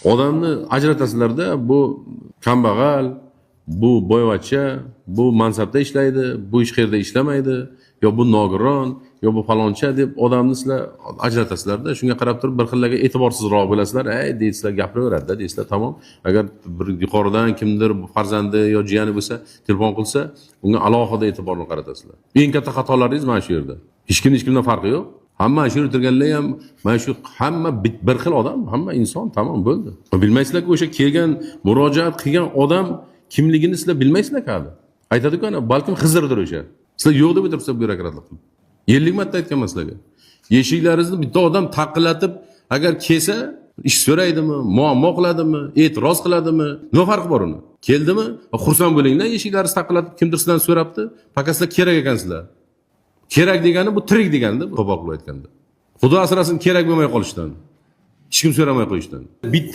Odamni ajratasizlarda, bu kambag'al, bu boyvachcha, bu mansabda ishlaydi, bu ish qayerda ishlamaydi, yo bu nogiron, yo bu faloncha deb odamni sizlar ajratasizlarda. Shunga qarab turib bir xillarga e'tiborsizroq bo'lasizlar. Deysizlar, gapiraveradi-da deysizlar, tamom. Agar bir yuqoridan kimdir farzandi yo jiyani bo'lsa, telefon qilsa, unga alohida e'tiborni qaratasizlar. Eng katta xatolaringiz mana shu yerda. Hech kimdan farqi yo'q. Hamma shu o'tirganlar ham mana shu hamma bir xil odam, hamma inson, tamom bo'ldi. Bilmaysizlar-ku, o'sha kelgan, murojaat qilgan odam kimligini sizlar bilmaysizlar-ku hali. Aytadi-ku, balkim Xizrdir o'sha. Sizlar yo'q deb o'tiribsizlar byurokratlar. 50 marta aytganman sizlarga. Eshiklaringizni bitta odam taqillatib, agar kelsa, ish so'raydimi, muammo qiladimi, e'tiroz qiladimi, nima farqi bor uni? Keldimi? Xursand bo'linglar, eshiklaringizni taqillatib kimdir sizdan so'rabdi, pakaslar kerak ekansizlar. Kerak degani bu tirik deganda, qo'pol qilib aytganda. Xudo asrasin kerak bo'lmay qolishdan. Hech kim so'ramay qo'yishdan. Bitta